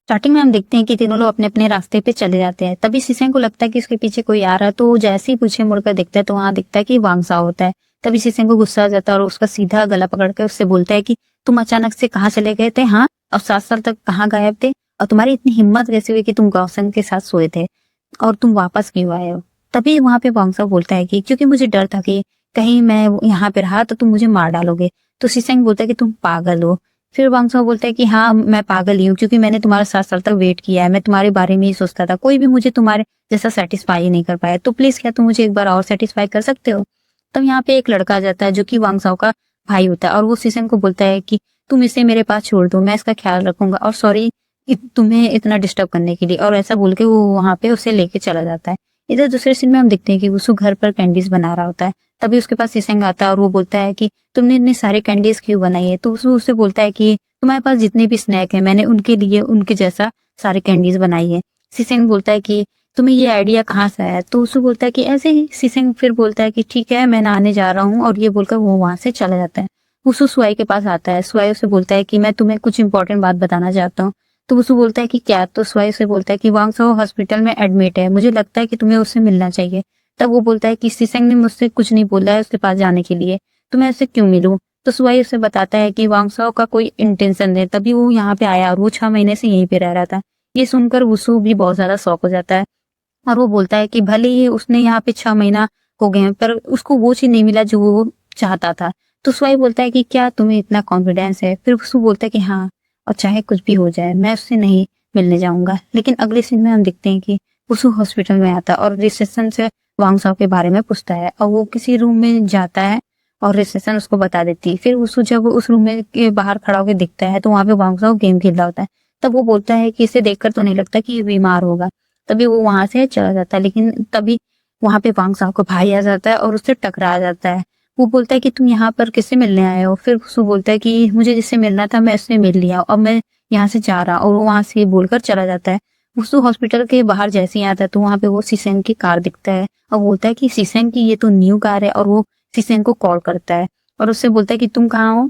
Starting में हम देखते हैं कि तीनों लोग अपने अपने रास्ते पे चले जाते हैं। तभी सीसेंग को लगता है कि उसके पीछे कोई आ रहा है, तो वो जैसे ही पीछे मुड़कर देखता है तो वहां दिखता है कि वांग साओ होता है। तभी सीसेंग को गुस्सा आ जाता है और उसका सीधा गला पकड़ के उससे बोलता है कि तुम अचानक से कहाँ चले गए थे, हाँ, और 7 साल तक कहाँ गायब थे, और तुम्हारी इतनी हिम्मत कैसे हुई कि तुम गौसन के साथ सोए थे, और तुम वापस क्यों आए हो। तभी वहां पे वांग साओ बोलता है कि क्योंकि मुझे डर था कि कहीं मैं यहाँ पे रहा तो तुम मुझे मार डालोगे। तो सीसेंग बोलता है कि तुम पागल हो। फिर वांग साओ बोलता है कि हाँ, मैं पागल ही हूँ, क्योंकि मैंने तुम्हारा 7 साल तक वेट किया है, मैं तुम्हारे बारे में ही सोचता था, कोई भी मुझे तुम्हारे जैसा सेटिस्फाई नहीं कर पाया, तो प्लीज क्या तुम मुझे एक बार और सेटिस्फाई कर सकते हो। तब यहाँ पे एक लड़का आ जाता है जो कि वांग साओ का भाई होता है, और वो सीसेंग को बोलता है कि तुम इसे मेरे पास छोड़ दो, मैं इसका ख्याल रखूंगा, और सॉरी तुम्हें इतना डिस्टर्ब करने के लिए, और ऐसा बोल के वो वहां पे उसे लेके चला जाता है। इधर दूसरे सीन में हम देखते हैं कि उसू घर पर कैंडीज बना रहा होता है। तभी उसके पास सीसेंग आता है और वो बोलता है कि तुमने इतनी सारी कैंडीज क्यों बनाई है। तो उसू उससे बोलता है कि तुम्हारे पास जितने भी स्नैक है मैंने उनके लिए उनके जैसा सारे कैंडीज बनाई है। सीसेंग बोलता है कि तुम्हें ये आइडिया कहाँ से आया। तो उसू बोलता है कि ऐसे ही। सीसेंग फिर बोलता है कि ठीक है, मैं नहाने जा रहा हूँ, और ये बोलकर वो वहां से चला जाता है। उसू सुआई के पास आता है। सुआई उसे बोलता है कि मैं तुम्हें कुछ इंपॉर्टेंट बात बताना चाहता हूँ। तो उसू बोलता है कि क्या। तो सुआई उसे बोलता है कि वांग साओ हॉस्पिटल में एडमिट है, मुझे लगता है कि तुम्हें उससे मिलना चाहिए। तब वो बोलता है कि सीसेंग ने मुझसे कुछ नहीं बोला है उसके पास जाने के लिए, तो मैं उससे क्यों मिलूं। तो सुआई उसे बताता है कि वांग साओ का कोई इंटेंशन नहीं, तभी वो यहाँ पे आया और वो 6 महीने से यहीं पे रह रहा था। ये सुनकर वुसु भी बहुत ज्यादा शौक हो जाता है, और वो बोलता है कि भले ही उसने यहाँ पे 6 महीना हो गए हैं, पर उसको वो चीज नहीं मिला जो वो चाहता था। तो सुआई बोलता है कि क्या तुम्हें इतना कॉन्फिडेंस है। फिर वुसु बोलता है कि हाँ, और चाहे कुछ भी हो जाए मैं उससे नहीं मिलने जाऊंगा। लेकिन अगले सीन में हम देखते हैं कि वुसु हॉस्पिटल में आता है और रिसेप्शन से वांग साओ के बारे में पूछता है, और वो किसी रूम में जाता है और रिसेप्शन उसको बता देती है। फिर उसको जब उस रूम में के बाहर खड़ा होकर दिखता है तो वहां पे वांग साओ गेम खेल रहा होता है। तब वो बोलता है कि इसे देखकर तो नहीं लगता कि ये बीमार होगा। तभी वो वहां से चला जाता है, लेकिन तभी वहां पे वांग साओ का भाई आ जाता है और उससे टकरा जाता है। वो बोलता है कि तुम यहाँ पर किससे मिलने आए हो। फिर उसको बोलता है कि मुझे जिससे मिलना था मैं उससे मिल लिया, अब मैं यहाँ से जा रहा, और वो वहां से बोलकर चला जाता है। उसको हॉस्पिटल के बाहर जैसे ही आता है तो वहां पे वो सीसेंग की कार दिखता है, और बोलता है कि सीसेंग की ये तो न्यू कार है, और वो सीसेंग को कॉल करता है और उससे बोलता है कि तुम कहाँ हो।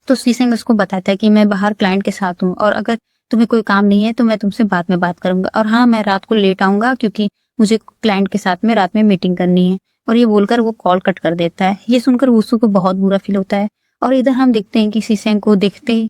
तो सीसेंग उसको बताता है कि मैं बाहर क्लाइंट के साथ हूँ, और अगर तुम्हें कोई काम नहीं है तो मैं तुमसे बाद में बात करूंगा, और हाँ, मैं रात को लेट आऊंगा क्योंकि मुझे क्लाइंट के साथ में रात में मीटिंग करनी है। और ये बोलकर वो कॉल कट कर देता है। ये सुनकर वुसु को बहुत बुरा फील होता है। और इधर हम देखते हैं कि सीसेंग को देखते ही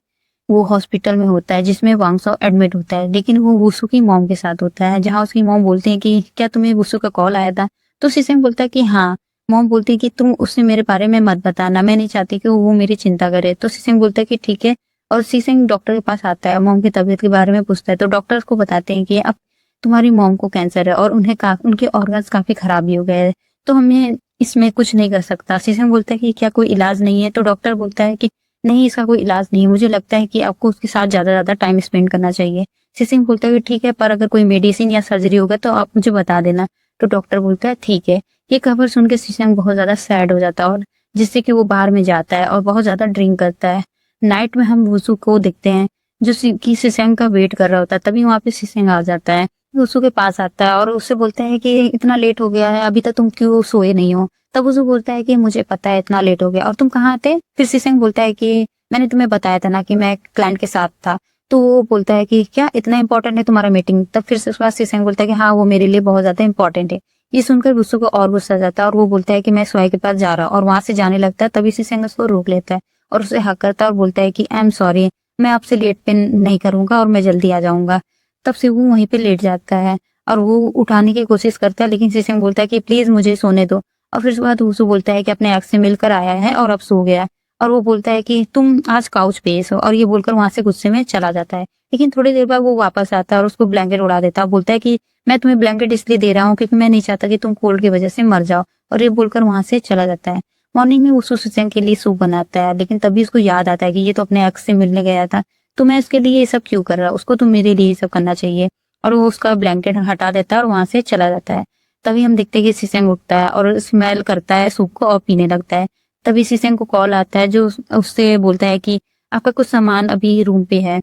वो हॉस्पिटल में होता है जिसमें वांग साओ एडमिट होता है, लेकिन वो वुसु की मॉम के साथ होता है, जहाँ उसकी मॉम बोलते हैं कि क्या तुम्हें वुसु का कॉल आया था। तो सीसेंग बोलता है कि हाँ। मॉम बोलती है कि तुम उससे मेरे बारे में मत बताना, मैं नहीं चाहती कि वो मेरी चिंता करे। तो सीसेंग बोलता है कि ठीक है, और सीसेंग डॉक्टर के पास आता है, मॉम की तबीयत के बारे में पूछता है। तो डॉक्टर उसको बताते हैं कि अब तुम्हारी मॉम को कैंसर है और उनके ऑर्गन्स काफी खराब भी हो गए हैं, तो हमें इसमें कुछ नहीं कर सकता। सीसेंग बोलता है कि क्या कोई इलाज नहीं है। तो डॉक्टर बोलता है कि नहीं, इसका कोई इलाज नहीं है, मुझे लगता है कि आपको उसके साथ ज्यादा टाइम स्पेंड करना चाहिए। सीसेंग बोलता है कि ठीक है, पर अगर कोई मेडिसिन या सर्जरी होगा तो आप मुझे बता देना। तो डॉक्टर बोलता है ठीक है। ये खबर सुन के सीसेंग बहुत ज्यादा सैड हो जाता है, और जिससे कि वो बाहर में जाता है और बहुत ज्यादा ड्रिंक करता है। नाइट में हम वुसु को देखते हैं जो कि सीसेंग का वेट कर रहा होता है। तभी वहां पे सीसेंग आ जाता है, वुसु के पास आता है और उससे बोलता है कि इतना लेट हो गया है, अभी तक तुम क्यों सोए नहीं हो। तब वुसु बोलता है कि मुझे पता है इतना लेट हो गया, और तुम कहाँ थे। फिर सीसेंग बोलता है कि मैंने तुम्हें बताया था ना कि मैं क्लाइंट के साथ था। तो वो बोलता है कि क्या इतना इंपॉर्टेंट है तुम्हारा मीटिंग। तब फिर से उसके बाद सीसेंग बोलता है कि हाँ, वो मेरे लिए बहुत ज्यादा इंपॉर्टेंट है। ये सुनकर वुसु को और गुस्सा आ जाता है, और वो बोलता है कि मैं सुआई के पास जा रहा हूँ, और वहां से जाने लगता है। तभी सीसेंग उसको रोक लेता है और उसे हक करता है और बोलता है कि आई एम सॉरी, मैं आपसे लेट पे नहीं करूंगा और मैं जल्दी आ जाऊंगा। तब से वो वहीं पे लेट जाता है और वो उठाने की कोशिश करता है, लेकिन सीसेंग बोलता है कि प्लीज मुझे सोने दो। और फिर उसके बाद वुसु बोलता है कि अपने एक्स से मिलकर आया है और अब सो गया, और वो बोलता है कि तुम आज काउच पे सो, और ये बोलकर वहां से गुस्से में चला जाता है। लेकिन थोड़ी देर बाद वो वापस आता है और उसको ब्लैंकेट उड़ा देता है। बोलता है कि मैं तुम्हें ब्लैंकेट इसलिए दे रहा हूँ क्योंकि मैं नहीं चाहता कि तुम कोल्ड की वजह से मर जाओ, और ये बोलकर वहां से चला जाता है। मॉर्निंग में वो सुसेंग के लिए सूप बनाता है, लेकिन तभी उसको याद आता है कि ये तो अपने एक्स से मिलने गया था, तो मैं इसके लिए ये सब क्यों कर रहा, उसको तो मेरे लिए ये सब करना चाहिए। और वो उसका ब्लैंकेट हटा देता है और वहां से चला जाता है। तभी हम देखते हैं कि सीसेंग उठता है और स्मेल करता है सूप को और पीने लगता है। तभी सीसेंग को कॉल आता है जो उससे बोलता है कि आपका कुछ सामान अभी रूम पे है,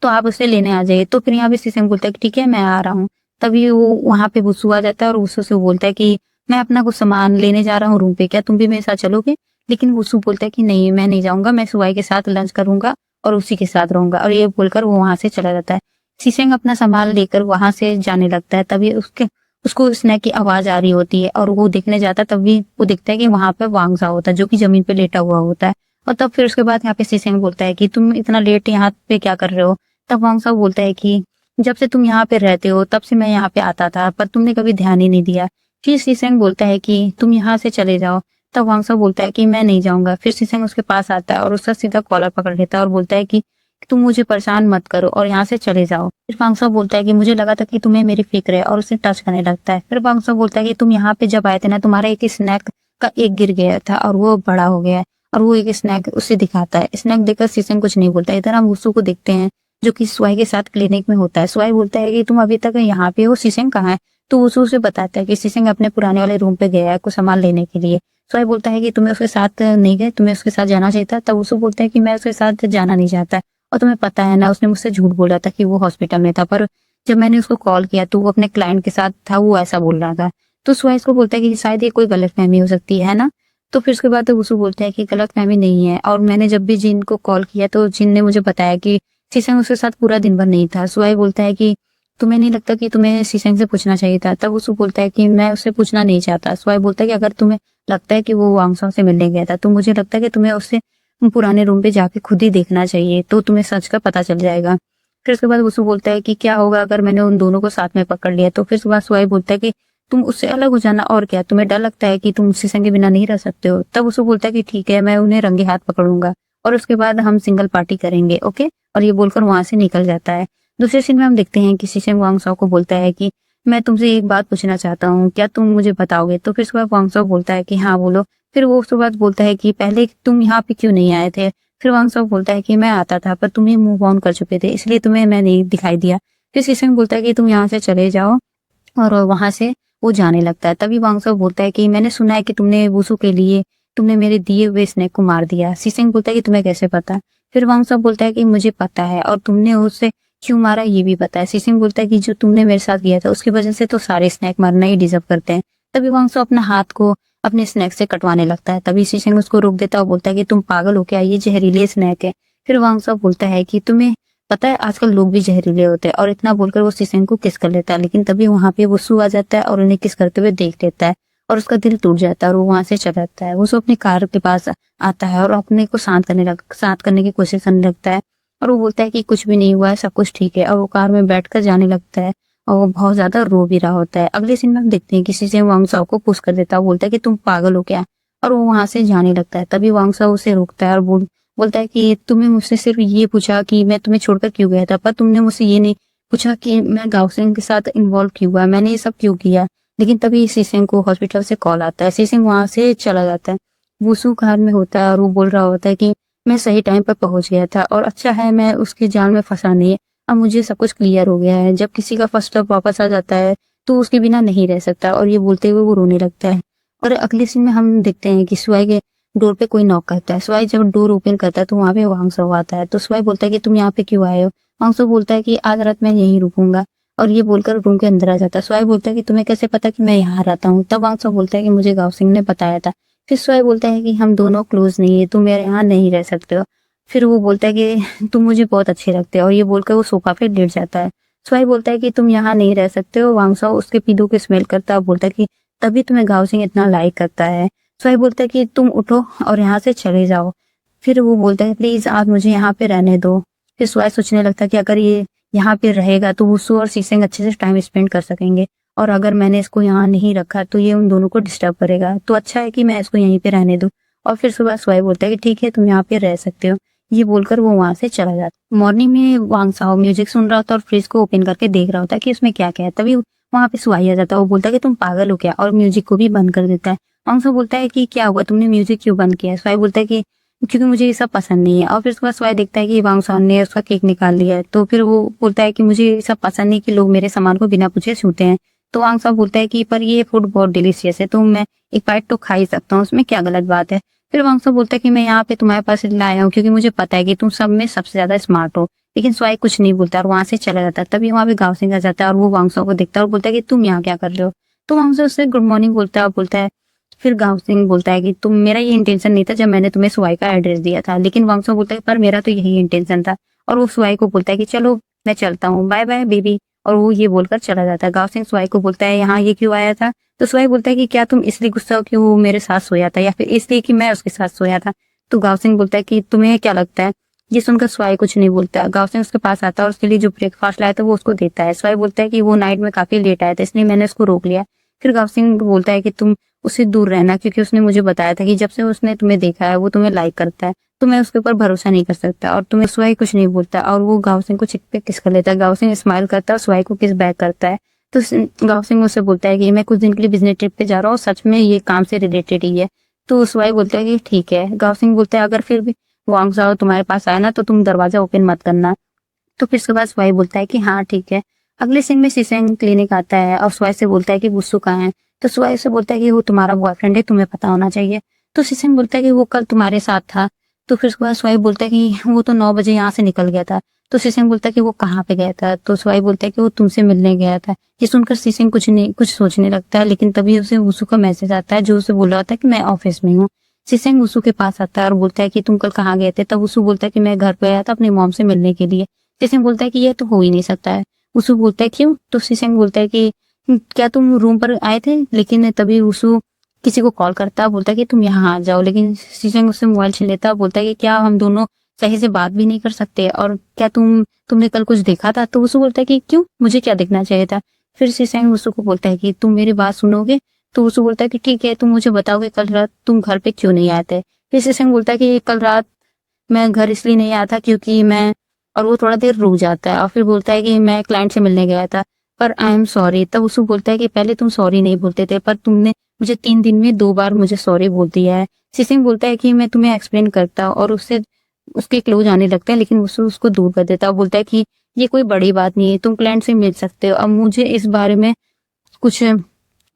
तो आप उसे लेने आ जाइए। तो फिर यहाँ पे सीसेंग बोलता है कि ठीक है, मैं आ रहा हूँ। तभी वो वहां पे वुसु आ जाता है और वुसु से बोलता है कि मैं अपना कुछ सामान लेने जा रहा हूँ रूम पे, क्या तुम भी मेरे साथ चलोगे। लेकिन वुसु बोलता है कि नहीं, मैं नहीं जाऊंगा, मैं सुवाई के साथ लंच करूंगा और उसी के साथ रहूंगा, और ये बोलकर वो वहां से चला जाता है। शीशेंग अपना सामान लेकर वहां से जाने लगता है। तभी उसको स्नेक की आवाज आ रही होती है और वो देखने जाता है। तभी वो देखता है कि वहां पे वांग सा होता है जो कि जमीन पे लेटा हुआ होता है। और तब फिर उसके बाद यहाँ पे शीशेंग बोलता है कि तुम इतना लेट यहाँ पे क्या कर रहे हो। तब वांग सा बोलता है कि जब से तुम यहाँ पे रहते हो तब से मैं यहाँ पे आता था, पर तुमने कभी ध्यान ही नहीं दिया। फिर शीशेंग बोलता है कि तुम यहाँ से चले जाओ। तब वांग सा बोलता है कि मैं नहीं जाऊंगा। फिर शीशेंग उसके पास आता है और उसका सीधा कॉलर पकड़ लेता है और बोलता है कि तुम मुझे परेशान मत करो और यहाँ से चले जाओ। फिर वांगसो बोलता है कि मुझे लगा था कि तुम्हें मेरी फिक्र है, और उसे टच करने लगता है। फिर वांगसो बोलता है कि तुम यहाँ पे जब आए थे ना, तुम्हारा एक स्नैक का एक गिर गया था और वो बड़ा हो गया है, और वो एक स्नैक उसे दिखाता है। स्नैक देखकर शीशेंग कुछ नहीं बोलता। इधर हम वुसु को देखते हैं जो कि स्वाई के साथ क्लिनिक में होता है। स्वाई बोलता है कि तुम अभी तक यहाँ पे हो, शीशेंग कहाँ है। तो वुसु उसे बताता है कि शीशेंग अपने पुराने वाले रूम पे गया है कुछ सामान लेने के लिए। स्वाई बोलता है कि तुम्हें उसके साथ नहीं गए, तुम्हें उसके साथ जाना चाहिए था। तब वुसु बोलता है कि मैं उसके साथ जाना नहीं चाहता, और तुम्हें पता है ना उसने मुझसे झूठ बोला था कि वो हॉस्पिटल में था, पर जब मैंने उसको कॉल किया तो वो अपने क्लाइंट के साथ था, वो ऐसा बोल रहा था। तो स्वाइस को बोलता है कि शायद ये कोई गलतफहमी हो सकती है ना। तो फिर उसके बाद उसको बोलता है कि गलतफहमी नहीं है, और मैंने जब भी जिन को कॉल किया तो जिन ने मुझे बताया कि शीशेंग उसके साथ पूरा दिन भर नहीं था। स्वाई बोलता है कि तुम्हें नहीं लगता कि तुम्हें शीशेंग से पूछना चाहिए था। तब उसको बोलता है कि मैं उससे पूछना नहीं चाहता। स्वाई बोलता है कि अगर तुम्हें लगता है कि वो वांगसो से मिलने गया था तो मुझे लगता है कि तुम्हें उससे पुराने रूम पे जाके खुद ही देखना चाहिए, तो तुम्हें सच का पता चल जाएगा। फिर उसके बाद वसु बोलता है कि क्या होगा अगर मैंने उन दोनों को साथ में पकड़ लिया। तो फिर उसके बाद स्वाई बोलता है कि तुम उससे अलग हो जाना, और क्या तुम्हें डर लगता है कि तुम शीशेंग के बिना नहीं रह सकते हो। तब वसु बोलता है कि ठीक है, मैं उन्हें रंगे हाथ पकड़ूंगा और उसके बाद हम सिंगल पार्टी करेंगे, ओके। और ये बोलकर वहां से निकल जाता है। दूसरे सीन में हम देखते हैं कि शीशेंग वांगसो को बोलता है कि मैं तुमसे एक बात पूछना चाहता हूँ, क्या तुम मुझे बताओगे। तो फिर उसके बाद वांगसो बोलता है कि हाँ बोलो। फिर वो उसके बाद बोलता है कि पहले तुम यहाँ पे क्यों नहीं आए थे। फिर वांगसो बोलता है कि मैं आता था पर तुम्हें मूव ऑन कर चुके थे, इसलिए तुम्हें मैं नहीं दिखाई दिया। फिर शीशेंग बोलता है कि तुम यहाँ से चले जाओ, और वहां से वो जाने लगता है। तभी वांगसो बोलता है कि मैंने सुना है कि तुमने वुसु के लिए तुमने मेरे दिए हुए स्नेक को मार दिया। शीशेंग बोलता है कि तुम्हें कैसे पता। फिर वांगसो बोलता है कि मुझे पता है, और तुमने उसे क्यों मारा ये भी पता है। शीशेंग बोलता है कि जो तुमने मेरे साथ किया था उसकी वजह से तो सारे स्नेक मरना ही डिजर्व करते हैं। तभी वांगसो अपना हाथ को अपने स्नैक से कटवाने लगता है। तभी शीशेंग उसको रोक देता है और बोलता है कि तुम पागल हो क्या, ये जहरीले स्नैक है। फिर वांगसो बोलता है कि तुम्हें पता है आजकल लोग भी जहरीले होते हैं, और इतना बोलकर वो शीशेंग को किस कर लेता है। लेकिन तभी वहां पे वसु आ जाता है और उन्हें किस करते हुए देख लेता है, और उसका दिल टूट जाता है और वो वहां से चला जाता है। वो अपनी कार के पास आता है और अपने को शांत करने की कोशिश करने लगता है, और वो बोलता है कि कुछ भी नहीं हुआ है, सब कुछ ठीक है। और वो कार में बैठकर जाने लगता है और वो बहुत ज्यादा रो भी रहा होता है। अगले सीन में हम देखते हैं कि शीशेंग वांगसो को पुश कर देता है, बोलता है कि तुम पागल हो क्या, और वो वहां से जाने लगता है। तभी वांगसो उसे रोकता है और बोलता है कि तुमने मुझसे सिर्फ ये पूछा कि मैं तुम्हें छोड़कर क्यों गया था, पर तुमने मुझसे ये नहीं पूछा कि मैं गाओसिंग के साथ इन्वॉल्व क्यों हुआ, मैंने ये सब क्यों किया। लेकिन तभी शीशेंग को हॉस्पिटल से कॉल आता है। शीशेंग वहां से चला जाता है। वुसु कार में होता है और वो बोल रहा होता है कि मैं सही टाइम पर पहुंच गया था, और अच्छा है मैं उसके जाल में फंसा नहीं है। अब मुझे सब कुछ क्लियर हो गया है। जब किसी का फर्स्ट लव वापस आ जाता है तो उसके बिना नहीं रह सकता। और ये बोलते हुए वो रोने लगता है। और अगले सीन में हम देखते हैं कि स्वाई के डोर पे कोई नॉक करता है। स्वाई जब डोर ओपन करता है तो वहां पे वांगसो आता है। तो स्वाई बोलता है कि तुम यहाँ पे क्यों आए हो। वांगसो बोलता है कि आज रात मैं यहीं रुकूंगा, और ये बोलकर रूम के अंदर आ जाता है। स्वाई बोलता है कि तुम्हें कैसे पता कि मैं यहाँ रहता हूँ। तब वांगसो बोलता है कि मुझे गाओ सिंह ने बताया था। फिर स्वाई बोलता है कि हम दोनों क्लोज नहीं है, तुम मेरे यहाँ नहीं रह सकते हो। फिर वो बोलता है कि तुम मुझे बहुत अच्छे लगते हो, और ये बोलकर वो सोफा पे लेट जाता है। स्वाई बोलता है कि तुम यहाँ नहीं रह सकते हो। वांगसो उसके पीलू की स्मेल करता है और बोलता है कि तभी तुम्हें गाओ सिंह इतना लाइक करता है। स्वाई बोलता है कि तुम उठो और यहाँ से चले जाओ। फिर वो बोलता है प्लीज आप मुझे यहाँ पे रहने दो। फिर स्वाई सोचने लगता है कि अगर ये यहाँ पे रहेगा तो वुसु और शीशेंग अच्छे से टाइम स्पेंड कर सकेंगे, और अगर मैंने इसको यहाँ नहीं रखा तो ये उन दोनों को डिस्टर्ब करेगा, तो अच्छा है कि मैं इसको यहीं पे रहने दूं। और फिर सुबह स्वाई बोलता है कि ठीक है तुम यहाँ पे रह सकते हो। ये बोलकर वो वहां से चला जाता है। मॉर्निंग में वांगसाओ म्यूजिक सुन रहा होता है और फ्रिज को ओपन करके देख रहा होता है कि उसमें क्या क्या है। तभी वहां पे स्वाई आ जाता है। वो बोलता है कि तुम पागल हो क्या, और म्यूजिक को भी बंद कर देता है। वांगसाओ बोलता है कि क्या हुआ, तुमने म्यूजिक क्यों बंद किया। स्वाई बोलता है कि क्योंकि मुझे ये सब पसंद नहीं है। और फिर उसके बाद स्वाई देखता है कि वांगसाओ ने उसका केक निकाल लिया है। तो फिर वो बोलता है कि मुझे ये सब पसंद नहीं कि लोग मेरे सामान को बिना पूछे छूते हैं। तो वांगसाओ बोलता है कि पर ये फूड बहुत डिलीशियस है, तो मैं एक बाइट तो खा ही सकता हूँ, उसमें क्या गलत बात है। फिर वांगसाओ बोलता है कि मैं यहाँ पे तुम्हारे पास लाया हूँ क्योंकि मुझे पता है कि तुम सब में सबसे ज्यादा स्मार्ट हो। लेकिन स्वाई कुछ नहीं बोलता और वहां से चला जाता है। तभी वहां पे गाओ सिंह आ जाता है और वो वांगसाओ को देखता है और बोलता है कि तुम यहाँ क्या कर रहे हो। तो वांगसाओ उससे गुड मॉर्निंग बोलता है और बोलता है, फिर गाओ सिंह बोलता है कि तुम मेरा ये इंटेंशन नहीं था जब मैंने तुम्हें स्वाई का एड्रेस दिया था। लेकिन वांगसाओ बोलता है पर मेरा तो यही इंटेंशन था। और वो स्वाई को बोलता है कि चलो मैं चलता हूँ, बाय बाय बेबी। और वो ये बोलकर चला जाता है। गाओ सिंह स्वाई को बोलता है यहाँ ये क्यों आया था? तो स्वाई बोलता है कि क्या तुम इसलिए गुस्सा हो कि वो मेरे साथ सोया था या फिर इसलिए कि मैं उसके साथ सोया था? तो गाओ सिंह बोलता है कि तुम्हें क्या लगता है? ये सुनकर स्वाई कुछ नहीं बोलता। गाओ सिंह उसके पास आता है और उसके लिए जो ब्रेकफास्ट लाया था वो उसको देता है। स्वाई बोलता है कि वो नाइट में काफी लेट आया था इसलिए मैंने उसको रोक लिया। फिर गाओ सिंह बोलता है कि तुम उससे दूर रहना, क्योंकि उसने मुझे बताया था कि जब से उसने तुम्हें देखा है वो तुम्हें लाइक करता है, तो मैं उसके ऊपर भरोसा नहीं कर सकता। और तुम्हें स्वाई कुछ नहीं बोलता और वो गाओ सिंह को चिक पे किस कर लेता है। गाओ सिंह स्माइल करता है और स्वाई को किस बैक करता है। तो गाओ सिंह उससे बोलता है कि मैं कुछ दिन के लिए बिजनेस ट्रिप पे जा रहा हूँ, सच में ये काम से रिलेटेड ही है। तो स्वाई बोलता है कि ठीक है। गाओ सिंह बोलता है अगर फिर भी वांग जाओ तुम्हारे पास आया ना तो तुम दरवाजा ओपन मत करना। तो फिर उसके बाद स्वाई बोलता है कि हाँ ठीक है। अगले सीन में सिसेंग क्लिनिक आता है और स्वाई से बोलता है कि वुसु कहाँ है? तो स्वाई से बोलता है कि वो तुम्हारा बॉयफ्रेंड है, तुम्हें पता होना चाहिए। तो सिसेंग बोलता है कि वो कल तुम्हारे साथ था। तो फिर उसके बाद स्वाई बोलता है कि वो तो 9 बजे यहाँ से निकल गया था। तो सिसेंग बोलता है कि वो कहाँ पे गया था? तो स्वाई बोलता है कि वो तुमसे मिलने गया था। ये सुनकर सिसेंग कुछ सोचने लगता है, लेकिन तभी उसे वुसु का मैसेज आता है जो उसे बोला होता है कि मैं ऑफिस में हूँ। सिसेंग वुसु के पास आता है और बोलता है कि तुम कल कहाँ गए थे? तब वुसु बोलता है कि मैं घर पे आया था अपनी मॉम से मिलने के लिए। सिसेंग बोलता है कि ये तो हो ही नहीं सकता है। वुसु बोलता है क्यों? तो सिसेंग बोलता है कि क्या तुम रूम पर आए थे? लेकिन तभी वुसु किसी को कॉल करता है, बोलता है कि तुम यहाँ आ जाओ। लेकिन सिसेंग उससे मोबाइल छीन लेता है, बोलता है कि क्या हम दोनों सही से बात भी नहीं कर सकते? और क्या तुमने कल कुछ देखा था? तो वुसु बोलता है कि क्यों, मुझे क्या देखना चाहिए था? फिर सिसेंग वुसु को बोलता है कि तुम मेरी बात सुनोगे? तो वुसु बोलता है कि ठीक है, तुम मुझे बताओगे कल रात तुम घर पे क्यों नहीं आए थे? फिर सिसेंग बोलता है कि कल रात मैं घर इसलिए नहीं आया था क्योंकि मैं, और वो थोड़ा देर रुक जाता है और फिर बोलता है कि मैं क्लाइंट से मिलने गया था, पर आई एम सॉरी। तब उसको बोलता है कि पहले तुम सॉरी नहीं बोलते थे, पर तुमने मुझे 3 दिन में 2 बार मुझे सॉरी बोल दिया है। सिसिंग बोलता है कि मैं तुम्हें एक्सप्लेन करता और उससे उसके क्लोज आने लगता है, लेकिन उसको दूर कर देता है। बोलता है कि ये कोई बड़ी बात नहीं है, तुम क्लाइंट से मिल सकते हो। अब मुझे इस बारे में कुछ,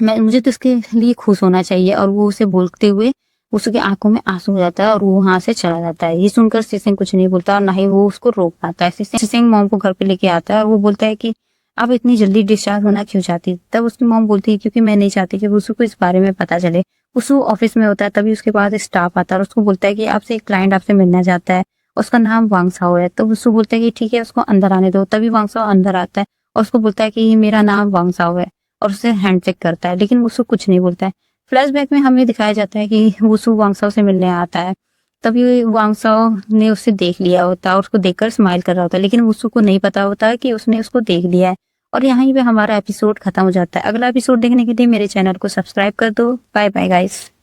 मुझे तो इसके लिए खुश होना चाहिए। और वो उसे बोलते हुए उसके आंखों में आंसू हो जाता है और वो वहां से चला जाता है। ये सुनकर सिसिंग कुछ नहीं बोलता और ना ही वो उसको रोक पाता है। सिसिंग मॉम को घर पे लेके आता है और वो बोलता है कि आप इतनी जल्दी डिस्चार्ज होना क्यों चाहती? तब उसकी मॉम बोलती है क्योंकि मैं नहीं चाहती कि उसको इस बारे में पता चले। उसको ऑफिस में होता है, तभी उसके पास स्टाफ आता है और उसको बोलता है कि आपसे एक क्लाइंट आपसे मिलना चाहता है, उसका नाम वांग साओ है। तो उसको बोलता है कि ठीक है, उसको अंदर आने दो। तभी वांग साओ अंदर आता है और उसको बोलता है कि मेरा नाम वांग साओ है, और उससे हैंडशेक करता है, लेकिन उसको कुछ नहीं बोलता है। फ्लैशबैक में हमें दिखाया जाता है कि वुसु वांगसाओ से मिलने आता है। तभी वांगसाओ ने उसे देख लिया होता है और उसको देखकर स्माइल कर रहा होता है, लेकिन वुसु को नहीं पता होता कि उसने उसको देख लिया है। और यहीं पे हमारा एपिसोड खत्म हो जाता है। अगला एपिसोड देखने के लिए मेरे चैनल को सब्सक्राइब कर दो। Bye bye guys.